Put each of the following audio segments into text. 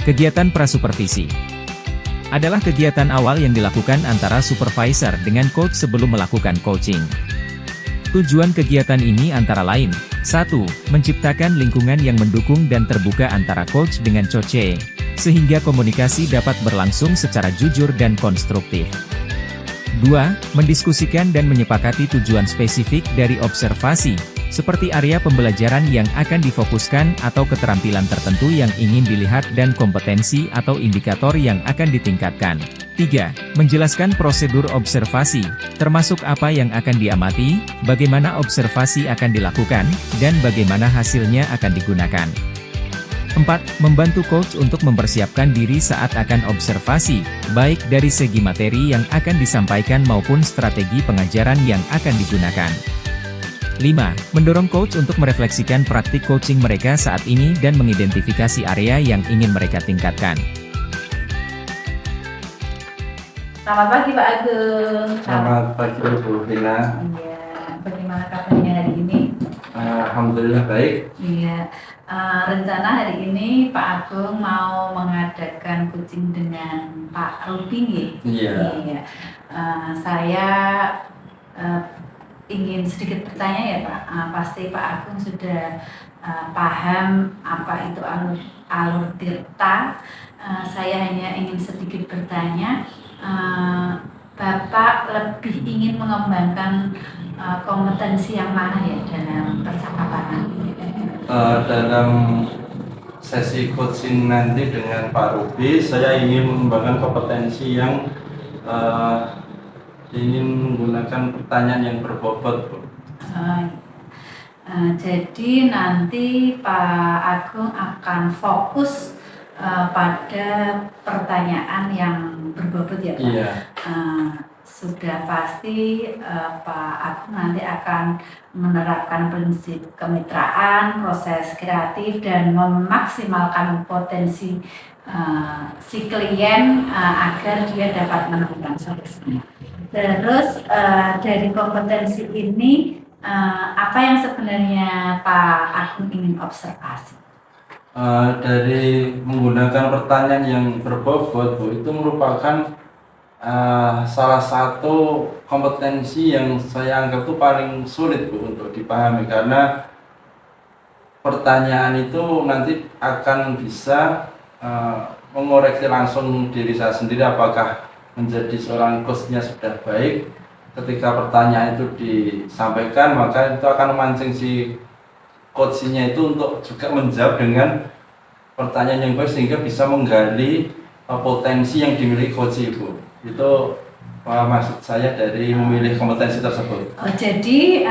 Kegiatan prasupervisi adalah kegiatan awal yang dilakukan antara supervisor dengan coach sebelum melakukan coaching. Tujuan kegiatan ini antara lain, 1. Menciptakan lingkungan yang mendukung dan terbuka antara coach dengan coache, sehingga komunikasi dapat berlangsung secara jujur dan konstruktif. 2. Mendiskusikan dan menyepakati tujuan spesifik dari observasi, seperti area pembelajaran yang akan difokuskan atau keterampilan tertentu yang ingin dilihat dan kompetensi atau indikator yang akan ditingkatkan. 3. Menjelaskan prosedur observasi, termasuk apa yang akan diamati, bagaimana observasi akan dilakukan, dan bagaimana hasilnya akan digunakan. 4. Membantu coach untuk mempersiapkan diri saat akan observasi, baik dari segi materi yang akan disampaikan maupun strategi pengajaran yang akan digunakan. 5. Mendorong coach untuk merefleksikan praktik coaching mereka saat ini dan mengidentifikasi area yang ingin mereka tingkatkan. Selamat pagi Pak Agung. Selamat pagi Bu Vina. Iya, bagaimana kabarnya hari ini? Alhamdulillah baik. Iya, rencana hari ini Pak Agung mau mengadakan coaching dengan Pak Ruby. Iya. Saya ingin sedikit bertanya ya Pak. Pasti Pak Agung sudah paham apa itu alur tirta. Saya hanya ingin sedikit bertanya. Bapak lebih ingin mengembangkan kompetensi yang mana ya dalam percakapan nanti? Dalam sesi coaching nanti dengan Pak Ruby, saya ingin mengembangkan kompetensi yang ingin menggunakan pertanyaan yang berbobot, Bu. Jadi nanti Pak Agung akan fokus pada pertanyaan yang berbobot ya Pak? Iya. Sudah pasti Pak Agung nanti akan menerapkan prinsip kemitraan, proses kreatif, dan memaksimalkan potensi si klien agar dia dapat menemukan solusinya. Terus dari kompetensi ini apa yang sebenarnya Pak Agung ingin observasi? Dari menggunakan pertanyaan yang berbobot, Bu, itu merupakan salah satu kompetensi yang saya anggap itu paling sulit, Bu, untuk dipahami, karena pertanyaan itu nanti akan bisa mengoreksi langsung diri saya sendiri apakah menjadi seorang coachnya sudah baik. Ketika pertanyaan itu disampaikan, maka itu akan memancing si coachnya itu untuk juga menjawab dengan pertanyaan yang baik sehingga bisa menggali potensi yang dimiliki coach Ibu. Itu maksud saya dari memilih kompetensi tersebut. Jadi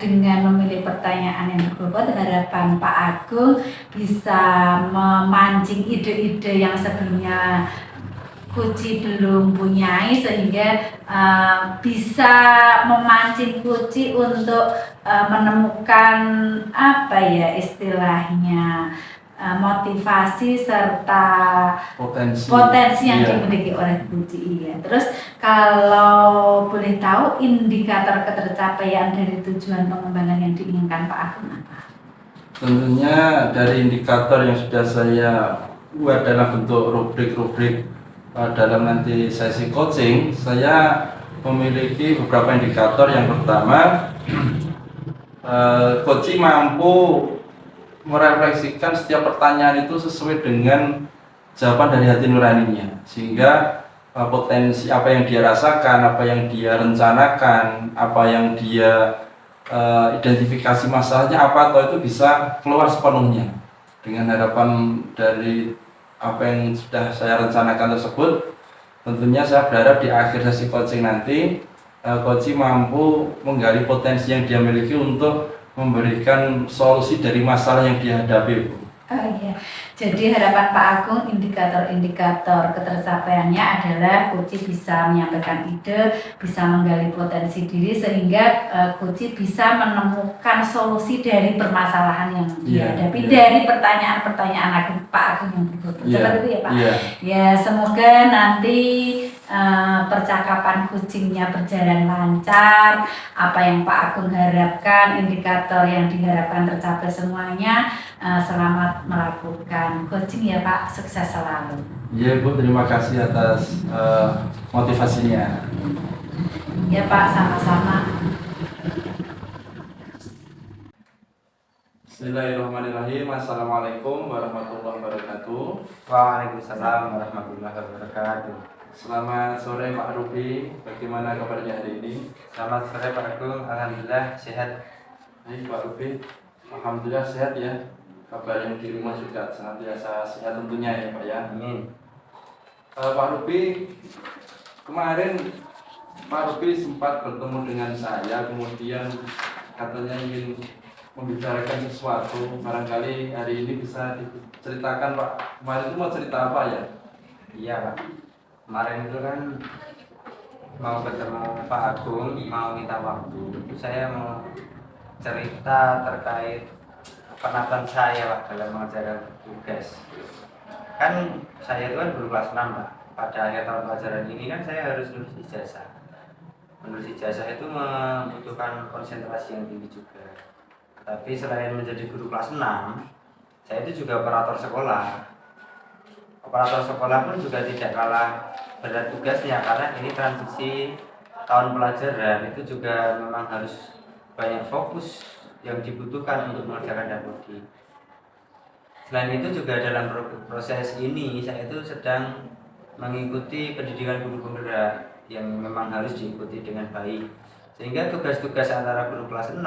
dengan memilih pertanyaan yang berbobot, harapan Pak Agung bisa memancing ide-ide yang sebelumnya Kuci belum punyai, sehingga bisa memancing Kuci untuk menemukan apa ya istilahnya motivasi serta potensi yang dimiliki oleh Kuci. Iya. Terus kalau boleh tahu indikator ketercapaian dari tujuan pengembangan yang diinginkan Pak Agung apa? Tentunya dari indikator yang sudah saya buat dalam bentuk rubrik-rubrik dalam nanti sesi coaching, saya memiliki beberapa indikator. Yang pertama, coaching mampu merefleksikan setiap pertanyaan itu sesuai dengan jawaban dari hati nuraninya, sehingga potensi apa yang dia rasakan, apa yang dia rencanakan, apa yang dia identifikasi masalahnya apa, atau itu bisa keluar sepenuhnya. Dengan harapan dari apa yang sudah saya rencanakan tersebut, tentunya saya berharap di akhir sesi coaching nanti coach mampu menggali potensi yang dia miliki untuk memberikan solusi dari masalah yang dihadapi, Bu. Oh iya, jadi harapan Pak Agung indikator ketercapaiannya adalah Kuci bisa menyampaikan ide, bisa menggali potensi diri, sehingga Kuci bisa menemukan solusi dari permasalahan yang dihadapi dari pertanyaan-pertanyaan Pak Agung yang berbobot. Seperti itu ya Pak? Ya, semoga nanti percakapan kucingnya berjalan lancar, apa yang Pak Agung harapkan, indikator yang diharapkan tercapai semuanya. selamat melakukan coaching ya Pak, sukses selalu. Iya Bu, terima kasih atas motivasinya. Ya Pak, sama-sama. Bismillahirrahmanirrahim. Assalamualaikum warahmatullahi wabarakatuh. Waalaikumsalam warahmatullahi wabarakatuh. Selamat sore Pak Ruby, bagaimana kabarnya hari ini? Selamat sore Pak Agung, alhamdulillah sehat. Baik Pak Ruby, alhamdulillah sehat ya. Kabar yang di rumah juga senantiasa sehat tentunya ya Pak ya. Amin. Pak Ruby, kemarin Pak Ruby sempat bertemu dengan saya, kemudian katanya ingin membicarakan sesuatu. Barangkali hari ini bisa diceritakan Pak. Kemarin itu mau cerita apa ya? Iya Pak. Kemarin itu kan mau ketemu Pak Agung, mau minta waktu. Itu saya mau cerita terkait penatan saya Pak dalam mengerjakan tugas. Kan saya itu kan guru kelas 6 Pak. Pada akhir tahun pelajaran ini kan saya harus nulis ijazah. Menulis ijazah itu membutuhkan konsentrasi yang tinggi juga. Tapi selain menjadi guru kelas 6, saya itu juga operator sekolah. Operator sekolah pun juga tidak kalah berat tugasnya, karena ini transisi tahun pelajaran, itu juga memang harus banyak fokus yang dibutuhkan untuk mengerjakan dapodik. Selain itu juga dalam proses ini saya itu sedang mengikuti pendidikan guru penggerak yang memang harus diikuti dengan baik, sehingga tugas-tugas antara guru kelas 6,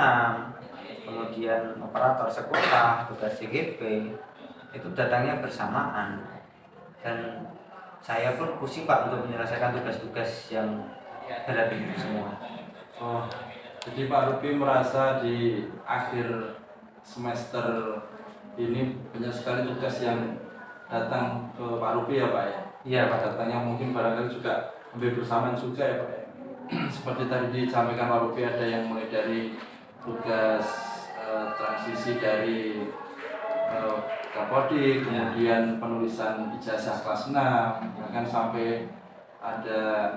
kemudian operator sekolah, tugas CGP itu datangnya bersamaan, dan saya pun pusing Pak untuk menyelesaikan tugas-tugas yang berat itu semua. Oh, jadi Pak Ruby merasa di akhir semester ini banyak sekali tugas yang datang ke Pak Ruby ya Pak ya? Iya Pak. Datangnya mungkin barangkali juga hampir bersamaan juga ya Pak ya? Seperti tadi disampaikan Pak Ruby, ada yang mulai dari tugas transisi dari dapodik, kemudian penulisan ijazah kelas 6, bahkan sampai ada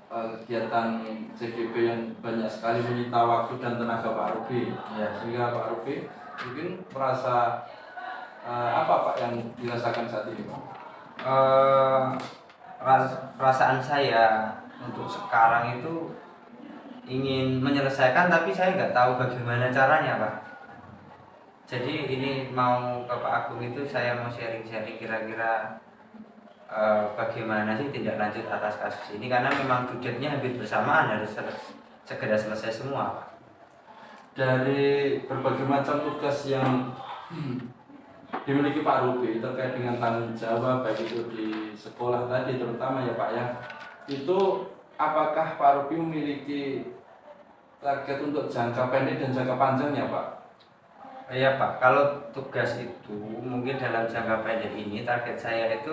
kegiatan CGP yang banyak sekali menyita waktu dan tenaga Pak Ruby. Sehingga Pak Ruby mungkin merasa apa Pak yang dirasakan saat ini Pak? Perasaan saya untuk sekarang itu ingin menyelesaikan, tapi saya nggak tahu bagaimana caranya Pak. Jadi ini mau ke Pak Agung itu saya mau sharing-sharing kira-kira bagaimana sih tindak lanjut atas kasus ini, karena memang budgetnya hampir bersamaan, harus segera selesai semua Pak. Dari berbagai macam tugas yang dimiliki Pak Ruby terkait dengan tanggung jawab baik itu di sekolah tadi terutama ya Pak ya, itu apakah Pak Ruby memiliki target untuk jangka pendek dan jangka panjang ya Pak? Iya Pak, kalau tugas itu mungkin dalam jangka pendek ini target saya itu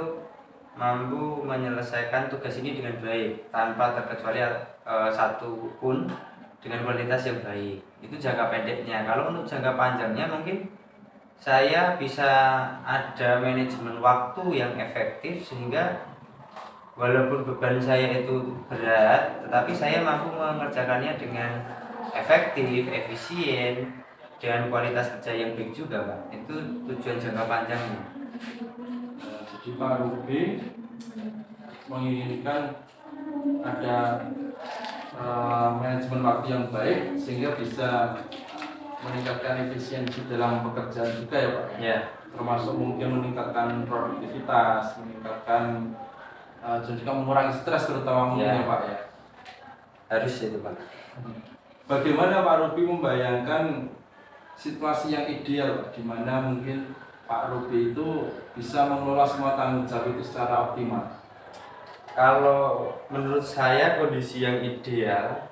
mampu menyelesaikan tugas ini dengan baik tanpa terkecuali satu pun dengan kualitas yang baik. Itu jangka pendeknya. Kalau untuk jangka panjangnya mungkin saya bisa ada manajemen waktu yang efektif, sehingga walaupun beban saya itu berat, tetapi saya mampu mengerjakannya dengan efektif, efisien, dengan kualitas kerja yang baik juga Pak. Itu tujuan jangka panjangnya. Jadi Pak Ruby menginginkan ada manajemen waktu yang baik sehingga bisa meningkatkan efisiensi dalam pekerjaan juga ya Pak. Ya. Termasuk mungkin meningkatkan produktivitas, meningkatkan juga mengurangi stres terutama mungkin ya Pak ya. Harus itu Pak. Bagaimana Pak Ruby membayangkan situasi yang ideal di mana mungkin Pak Ruby itu bisa mengelola semua tanggung jawab itu secara optimal? Kalau menurut saya kondisi yang ideal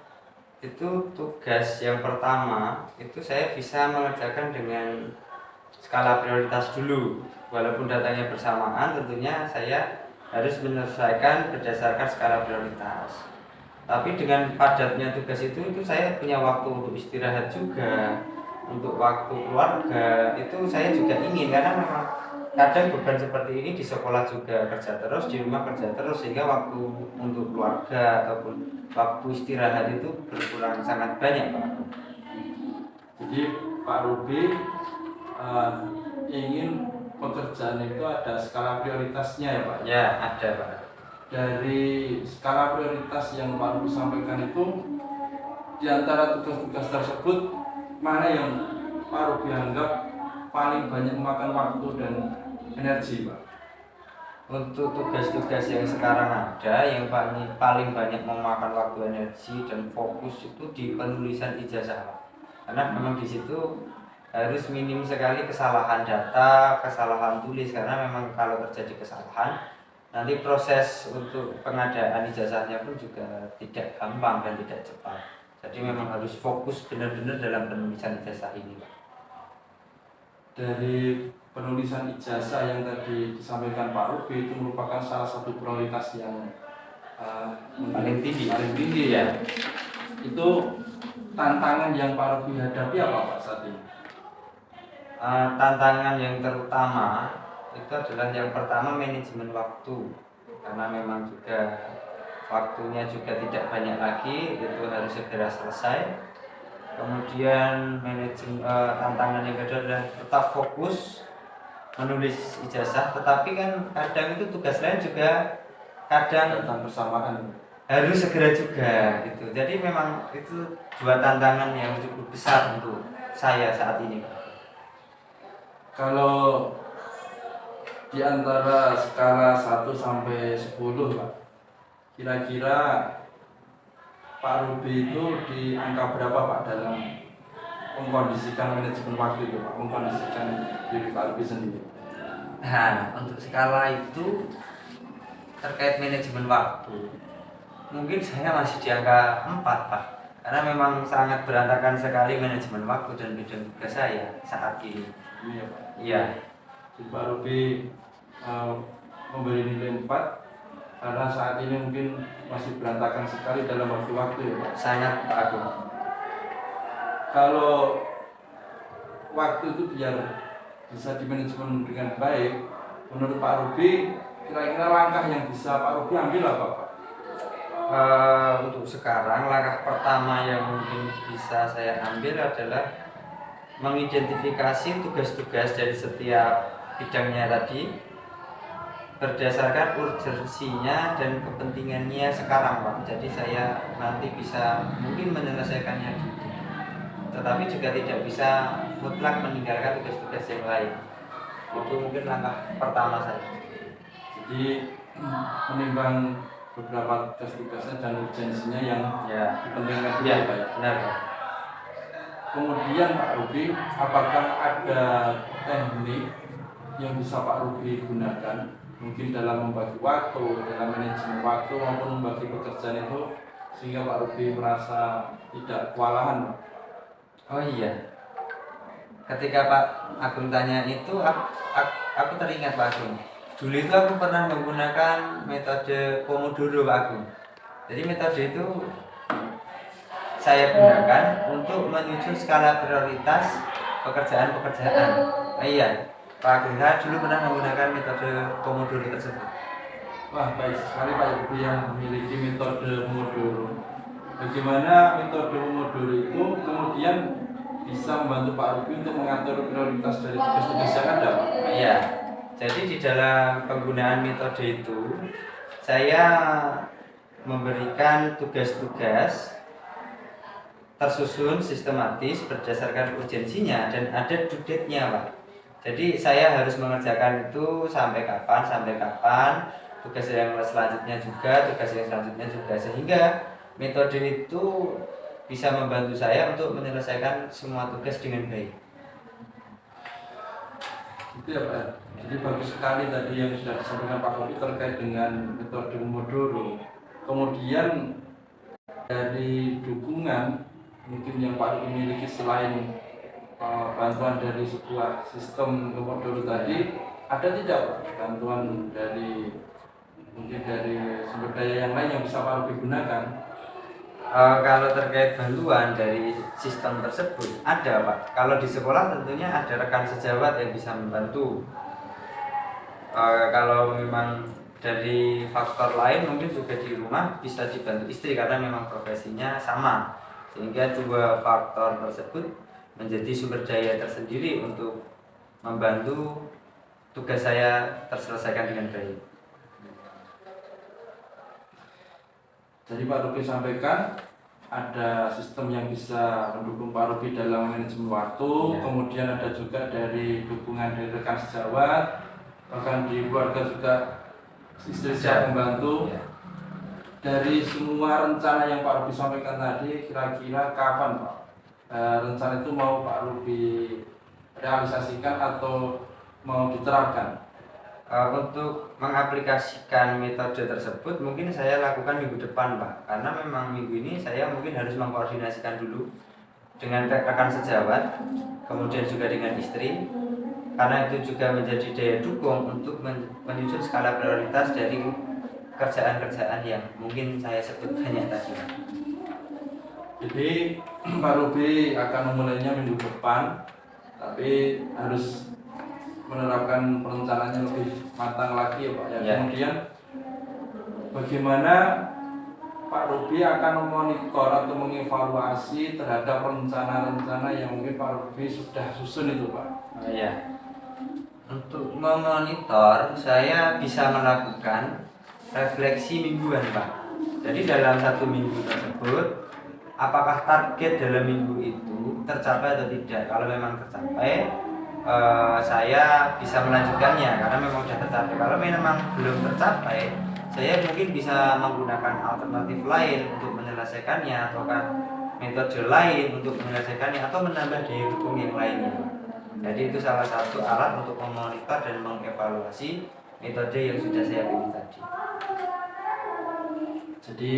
itu tugas yang pertama itu saya bisa mengerjakan dengan skala prioritas dulu. Walaupun datanya bersamaan, tentunya saya harus menyelesaikan berdasarkan skala prioritas. Tapi dengan padatnya tugas itu saya punya waktu untuk istirahat juga, untuk waktu keluarga itu saya juga ingin, karena memang kadang beban seperti ini di sekolah juga kerja terus, di rumah kerja terus, sehingga waktu untuk keluarga ataupun waktu istirahat itu berkurang sangat banyak Pak. Jadi Pak Ruby ingin pekerjaan itu ada skala prioritasnya ya Pak? Ya, ada Pak. Dari skala prioritas yang Pak Ruby sampaikan itu, di antara tugas-tugas tersebut, mana yang Pak Ruby anggap paling banyak memakan waktu dan energi Pak? Untuk tugas-tugas yang sekarang ada yang paling banyak memakan waktu, energi dan fokus itu di penulisan ijazah Pak. Karena memang di situ harus minim sekali kesalahan data, kesalahan tulis, karena memang kalau terjadi kesalahan nanti proses untuk pengadaan ijazahnya pun juga tidak gampang dan tidak cepat. Jadi memang harus fokus benar-benar dalam penulisan ijazah ini Pak. Dari penulisan ijazah yang tadi disampaikan Pak Ruby itu merupakan salah satu prioritas yang Paling tinggi. ya. Itu tantangan yang Pak Ruby hadapi apa Pak saat ini? Tantangan yang terutama itu adalah yang pertama manajemen waktu, karena memang juga waktunya juga tidak banyak lagi, itu harus segera selesai. Kemudian tantangan yang kedua adalah tetap fokus menulis ijazah, tetapi kan kadang itu tugas lain juga kadang Tentang bersamaan. harus segera juga gitu. Jadi memang itu dua tantangan yang cukup besar untuk saya saat ini. Kalau di antara skala 1 sampai 10 Pak, kira-kira Pak Ruby itu di angka berapa Pak dalam mengkondisikan manajemen waktu itu Pak, mengkondisikan diri Pak Ruby sendiri? Nah, untuk skala itu terkait manajemen waktu, mungkin saya masih di angka 4 Pak, karena memang sangat berantakan sekali manajemen waktu dan bidang tugas saya saat ini. Iya Pak. Iya. Jadi Pak Ruby memberi nilai 4 karena saat ini mungkin masih berantakan sekali dalam waktu-waktu ya Pak. Sangat Pak Agung. Kalau waktu itu biar bisa dimanajemen dengan baik, menurut Pak Ruby kira-kira langkah yang bisa Pak Ruby ambil apa Pak? Untuk sekarang langkah pertama yang mungkin bisa saya ambil adalah mengidentifikasi tugas-tugas dari setiap bidangnya tadi berdasarkan urgensinya dan kepentingannya sekarang Pak. Jadi saya nanti bisa mungkin menyelesaikannya dulu, tetapi juga tidak bisa mutlak meninggalkan tugas-tugas yang lain. Itu mungkin langkah pertama saya. Jadi menimbang beberapa tugas-tugasnya dan urgensinya yang Ya, dipentingkan dulu ya, Pak ya. benar Pak. Kemudian Pak Ruby, apakah ada teknik yang bisa Pak Ruby gunakan mungkin dalam membagi waktu, dalam manajemen waktu maupun membagi pekerjaan itu sehingga Pak Ruby merasa tidak kewalahan Pak? Oh iya, ketika Pak Agung tanya itu, aku teringat Pak Agung. Dulu itu aku pernah menggunakan metode Pomodoro Pak Agung. Jadi metode itu saya gunakan untuk menuju skala prioritas pekerjaan-pekerjaan. Iya, Pak Agung, saya dulu pernah menggunakan metode Pomodoro tersebut. Wah, baik sekali Pak Ruby yang memiliki metode Pomodoro. Bagaimana metode Pomodoro itu kemudian bisa membantu Pak Ruby untuk mengatur prioritas dari tugas-tugas yang ada Pak? Iya, jadi di dalam penggunaan metode itu saya memberikan tugas-tugas tersusun sistematis berdasarkan urgensinya dan ada due date-nya Pak. Jadi saya harus mengerjakan itu sampai kapan, tugas yang selanjutnya juga, sehingga metode itu bisa membantu saya untuk menyelesaikan semua tugas dengan baik. Itu ya Pak. Jadi bagus sekali tadi yang sudah disampaikan Pak Kopi terkait dengan metode Pomodoro. Kemudian dari dukungan mungkin yang Pak Kopi miliki selain bantuan dari sebuah sistem Pomodoro tadi, ada tidak Pak bantuan dari mungkin dari sumber daya yang lain yang bisa Pak Kopi gunakan? Kalau terkait bantuan dari sistem tersebut ada Pak. Kalau di sekolah tentunya ada rekan sejawat yang bisa membantu. Kalau memang dari faktor lain mungkin juga di rumah bisa dibantu istri karena memang profesinya sama, sehingga dua faktor tersebut menjadi sumber daya tersendiri untuk membantu tugas saya terselesaikan dengan baik. Jadi Pak Ruby sampaikan ada sistem yang bisa mendukung Pak Ruby dalam manajemen waktu, kemudian ada juga dari dukungan dari rekan sejawat, bahkan di keluarga juga istri siap membantu. Dari semua rencana yang Pak Ruby sampaikan tadi, kira-kira kapan Pak rencana itu mau Pak Ruby realisasikan atau mau diterapkan? Untuk mengaplikasikan metode tersebut mungkin saya lakukan minggu depan Pak, karena memang minggu ini saya mungkin harus mengkoordinasikan dulu dengan rekan sejawat, kemudian juga dengan istri, karena itu juga menjadi daya dukung untuk menyusun skala prioritas dari kerjaan-kerjaan yang mungkin saya sebut banyak tadi. Jadi Pak Ruby akan memulainya minggu depan, tapi harus menerapkan perencanaannya lebih matang lagi ya Pak ya. Kemudian bagaimana Pak Ruby akan memonitor atau mengevaluasi terhadap rencana-rencana yang mungkin Pak Ruby sudah susun itu Pak? Untuk memonitor saya bisa melakukan refleksi mingguan Pak. Jadi dalam satu minggu tersebut apakah target dalam minggu itu tercapai atau tidak. Kalau memang tercapai, saya bisa melanjutkannya karena memang sudah tercapai. Kalau memang belum tercapai, saya mungkin bisa menggunakan alternatif lain untuk menyelesaikannya, atau kan metode lain untuk menyelesaikannya, atau menambah daya dukung yang lainnya. Jadi itu salah satu alat untuk memonitor dan mengevaluasi metode yang sudah saya pilih tadi. Jadi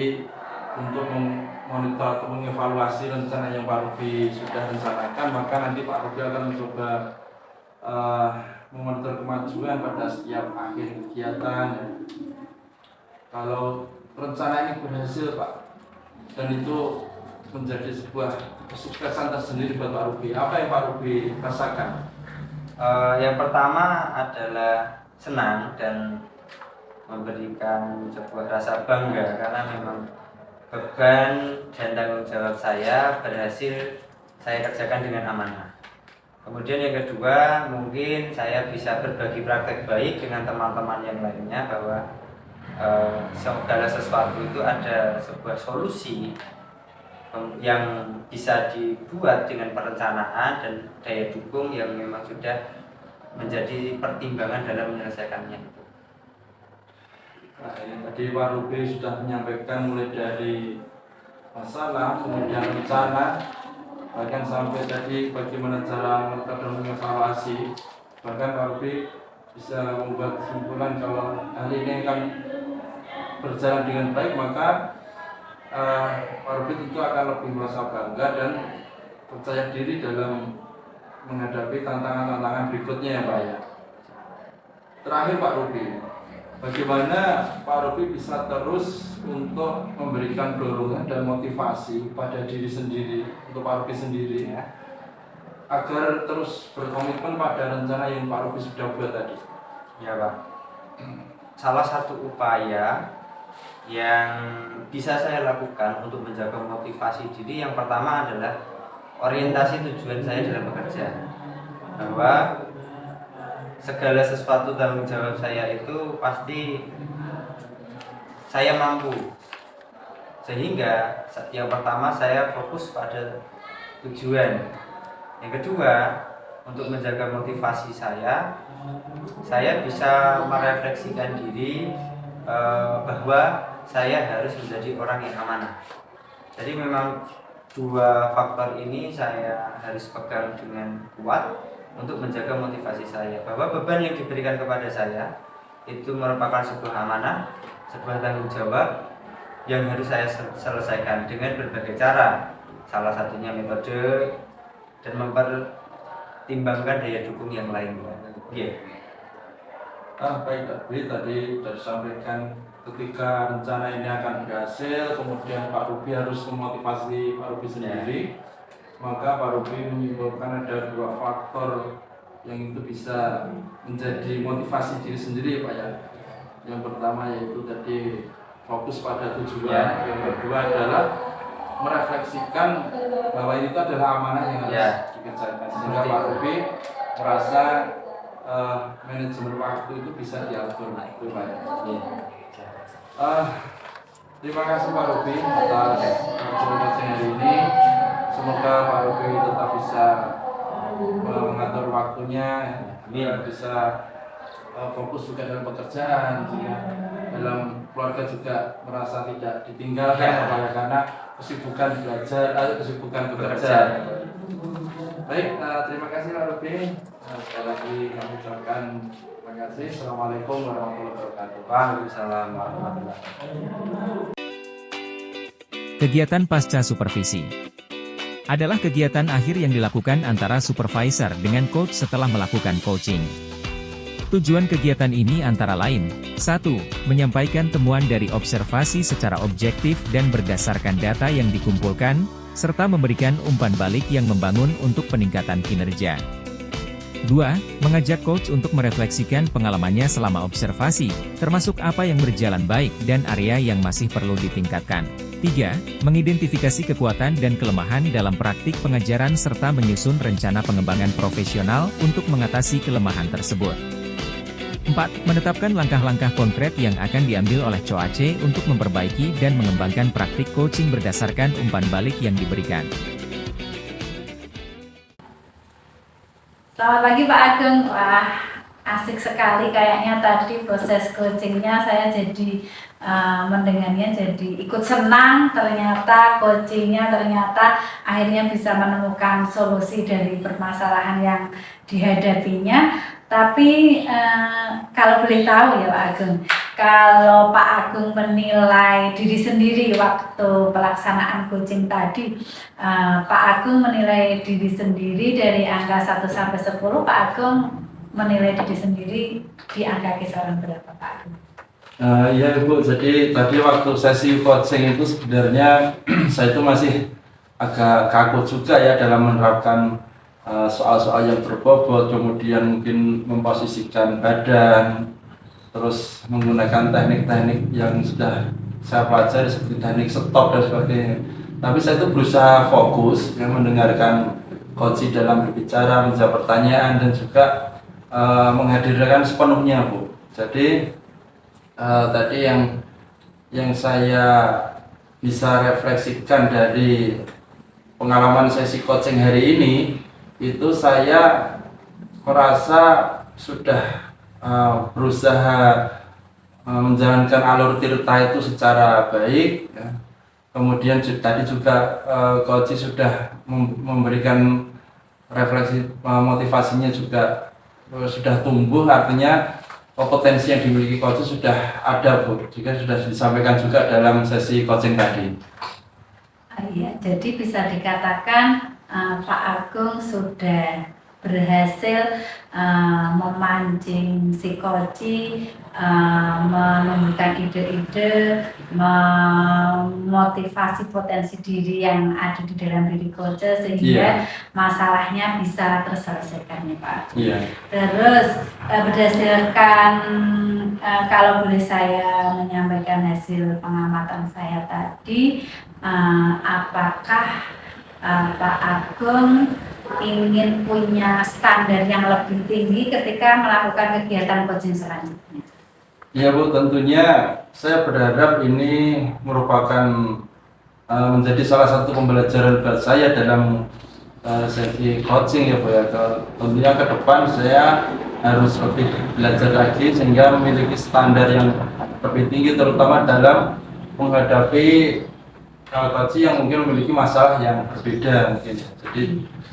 untuk memonitor atau mengevaluasi rencana yang Pak Ruby sudah rencanakan, maka nanti Pak Ruby akan mencoba memonitor kemajuan pada setiap akhir kegiatan. Kalau rencana ini berhasil Pak, dan itu menjadi sebuah kesuksesan tersendiri buat Pak Ruby, apa yang Pak Ruby rasakan? Yang pertama adalah senang dan memberikan sebuah rasa bangga karena memang beban dan tanggung jawab saya berhasil saya kerjakan dengan amanah. Kemudian yang kedua, mungkin saya bisa berbagi praktek baik dengan teman-teman yang lainnya, bahwa segala sesuatu itu ada sebuah solusi yang bisa dibuat dengan perencanaan dan daya dukung yang memang sudah menjadi pertimbangan dalam menyelesaikannya. Nah, ini tadi Pak Ruby sudah menyampaikan mulai dari masalah, kemudian rencana, bahkan sampai tadi bagaimana cara mengevaluasi. Bahkan Pak Ruby bisa membuat kesimpulan kalau hal ini akan berjalan dengan baik, maka Pak Ruby tentu akan lebih merasa bangga dan percaya diri dalam menghadapi tantangan-tantangan berikutnya ya Pak ya. Terakhir Pak Ruby, bagaimana Pak Ruby bisa terus untuk memberikan dorongan dan motivasi pada diri sendiri, untuk Pak Ruby sendiri ya, agar terus berkomitmen pada rencana yang Pak Ruby sudah buat tadi? Ya Pak, salah satu upaya yang bisa saya lakukan untuk menjaga motivasi diri, yang pertama adalah orientasi tujuan saya dalam bekerja, bahwa segala sesuatu tanggung jawab saya itu pasti saya mampu. Sehingga yang pertama saya fokus pada tujuan. Yang kedua, untuk menjaga motivasi saya bisa merefleksikan diri bahwa saya harus menjadi orang yang amanah. Jadi memang dua faktor ini saya harus pegang dengan kuat untuk menjaga motivasi saya, bahwa beban yang diberikan kepada saya itu merupakan sebuah amanah, sebuah tanggung jawab yang harus saya selesaikan dengan berbagai cara, salah satunya metode dan mempertimbangkan daya dukung yang lainnya. Baik tadi sudah disampaikan ketika rencana ini akan berhasil, kemudian Pak Ruby harus memotivasi Pak Ruby sendiri. Maka Pak Ruby menyimpulkan ada dua faktor yang itu bisa menjadi motivasi diri sendiri Pak ya. Yang pertama yaitu tadi fokus pada tujuan, yang kedua adalah merefleksikan bahwa itu adalah amanah yang harus dikerjakan. Sehingga Pak Ruby merasa manajemen waktu itu bisa diatur itu Pak. Terima kasih Pak Ruby atas coaching hari ini. Semoga Pak Ruby tetap bisa mengatur waktunya, biar bisa fokus juga dalam pekerjaan, juga dalam keluarga juga merasa tidak ditinggalkan karena kesibukan belajar, kesibukan bekerja. Baik, terima kasih Pak Ruby. Sekali lagi kami ucapkan terima kasih. Assalamualaikum warahmatullahi wabarakatuh. Waalaikumsalam warahmatullahi wabarakatuh. Kegiatan pasca supervisi adalah kegiatan akhir yang dilakukan antara supervisor dengan coach setelah melakukan coaching. Tujuan kegiatan ini antara lain, 1. Menyampaikan temuan dari observasi secara objektif dan berdasarkan data yang dikumpulkan, serta memberikan umpan balik yang membangun untuk peningkatan kinerja. 2. Mengajak coach untuk merefleksikan pengalamannya selama observasi, termasuk apa yang berjalan baik dan area yang masih perlu ditingkatkan. 3. Mengidentifikasi kekuatan dan kelemahan dalam praktik pengajaran serta menyusun rencana pengembangan profesional untuk mengatasi kelemahan tersebut. 4. Menetapkan langkah-langkah konkret yang akan diambil oleh COAC untuk memperbaiki dan mengembangkan praktik coaching berdasarkan umpan balik yang diberikan. Selamat pagi Pak Ageng. Wah, asik sekali kayaknya tadi proses coachingnya. Saya jadi mendengarnya jadi ikut senang. Ternyata coachingnya ternyata akhirnya bisa menemukan solusi dari permasalahan yang dihadapinya. Tapi kalau boleh tahu ya Pak Ageng, kalau Pak Agung menilai diri sendiri waktu pelaksanaan coaching tadi, Pak Agung menilai diri sendiri dari angka 1 sampai 10, Pak Agung menilai diri sendiri di angka kisaran berapa Pak Agung? Iya Ibu, jadi tadi waktu sesi coaching itu sebenarnya saya itu masih agak kaku juga ya dalam menerapkan soal-soal yang berbobot, kemudian mungkin memposisikan badan, terus menggunakan teknik-teknik yang sudah saya pelajari seperti teknik stop dan sebagainya. Tapi saya itu berusaha fokus ya, mendengarkan coach dalam berbicara, menjawab pertanyaan dan juga menghadirkan sepenuhnya Bu. Jadi tadi yang saya bisa refleksikan dari pengalaman sesi coaching hari ini, itu saya merasa sudah berusaha menjalankan alur tirta itu secara baik ya. Kemudian tadi juga coach sudah memberikan refleksi, motivasinya juga sudah tumbuh, artinya kompetensi yang dimiliki coach sudah ada Bu, jika sudah disampaikan juga dalam sesi coaching tadi. Iya, jadi bisa dikatakan Pak Agung sudah berhasil memancing si coach, menumbuhkan ide-ide, memotivasi potensi diri yang ada di dalam diri coach sehingga masalahnya bisa terselesaikan ya Pak. Terus berdasarkan kalau boleh saya menyampaikan hasil pengamatan saya tadi, apakah Pak Agung ingin punya standar yang lebih tinggi ketika melakukan kegiatan coaching selanjutnya? Ya Bu, tentunya saya berharap ini merupakan menjadi salah satu pembelajaran buat saya dalam sesi coaching ya Bu ya. Tentunya ke depan saya harus lebih belajar lagi sehingga memiliki standar yang lebih tinggi, terutama dalam menghadapi coach yang mungkin memiliki masalah yang berbeda mungkin. Jadi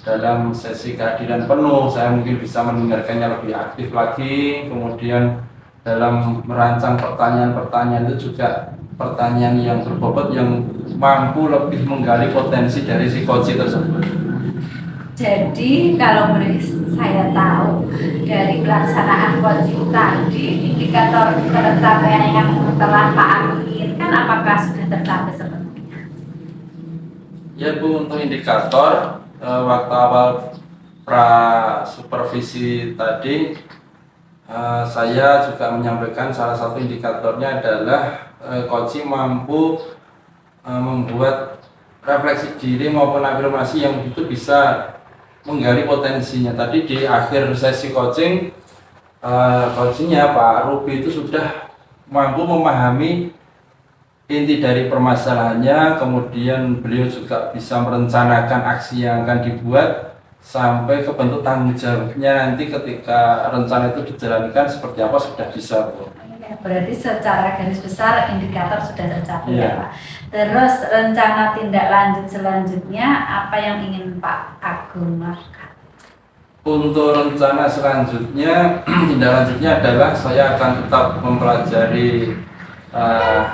dalam sesi kehadiran penuh saya mungkin bisa mendengarkannya lebih aktif lagi, kemudian dalam merancang pertanyaan-pertanyaan itu juga pertanyaan yang berbobot yang mampu lebih menggali potensi dari si coach tersebut. Jadi kalau boleh saya tahu dari pelaksanaan coaching tadi, indikator pencapaian yang telah Pak Agung inginkan apakah sudah tercapai sepenuhnya? Ya Bu, untuk indikator waktu awal pra supervisi tadi saya juga menyampaikan salah satu indikatornya adalah coach mampu membuat refleksi diri maupun afirmasi yang itu bisa menggali potensinya. Tadi di akhir sesi coachingnya Pak Ruby itu sudah mampu memahami inti dari permasalahannya, kemudian beliau juga bisa merencanakan aksi yang akan dibuat sampai ke bentuk tanggung jawabnya nanti ketika rencana itu dijalankan seperti apa sudah bisa, Bu. Ya, berarti secara garis besar indikator sudah tercapai Iya. ya Pak. Terus rencana tindak lanjut selanjutnya apa yang ingin Pak Agung lakukan? Untuk rencana selanjutnya, tindak lanjutnya adalah saya akan tetap mempelajari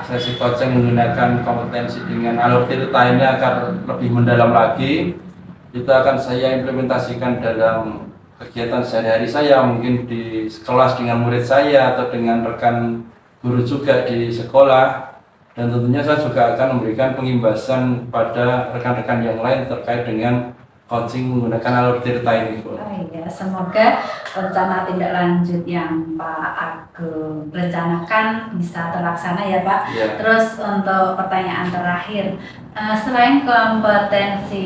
sesi coaching menggunakan kompetensi dengan alur cerita ini agar lebih mendalam lagi. Itu akan saya implementasikan dalam kegiatan sehari-hari saya, mungkin di kelas dengan murid saya atau dengan rekan guru juga di sekolah. Dan tentunya saya juga akan memberikan pengimbasan pada rekan-rekan yang lain terkait dengan coaching menggunakan alur cerita ini, Bu. Oh iya, semoga rencana tindak lanjut yang Pak Agung rencanakan bisa terlaksana ya Pak. Ya. Terus untuk pertanyaan terakhir, selain kompetensi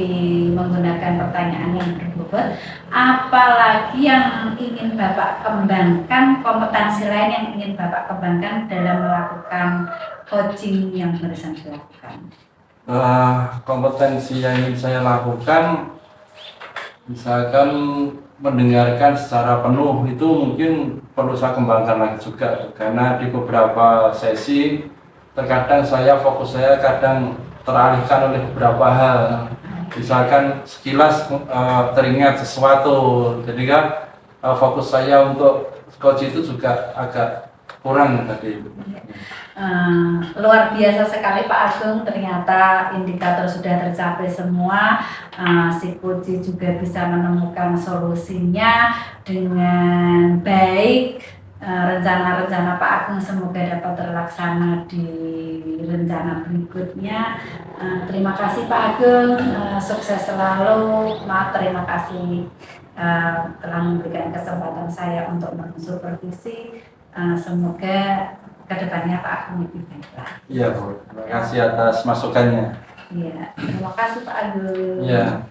menggunakan pertanyaan yang berbobot, apalagi yang ingin Bapak kembangkan, kompetensi lain yang ingin Bapak kembangkan dalam melakukan coaching yang barusan dilakukan? Kompetensi yang ingin saya lakukan, misalkan mendengarkan secara penuh, itu mungkin perlu saya kembangkan lagi juga, karena di beberapa sesi terkadang fokus saya kadang teralihkan oleh beberapa hal, misalkan sekilas teringat sesuatu, jadi kan fokus saya untuk coach itu juga agak kurang tadi. Luar biasa sekali Pak Agung, ternyata indikator sudah tercapai semua. Si coach juga bisa menemukan solusinya dengan baik. Rencana-rencana Pak Agung semoga dapat terlaksana di rencana berikutnya. Terima kasih Pak Agung, sukses selalu. Terima kasih telah memberikan kesempatan saya untuk mensupervisi. Semoga kedepannya Pak Agung lebih baik lagi. Iya, Bu. Terima kasih atas masukannya. Iya, terima kasih Pak Agung. Iya.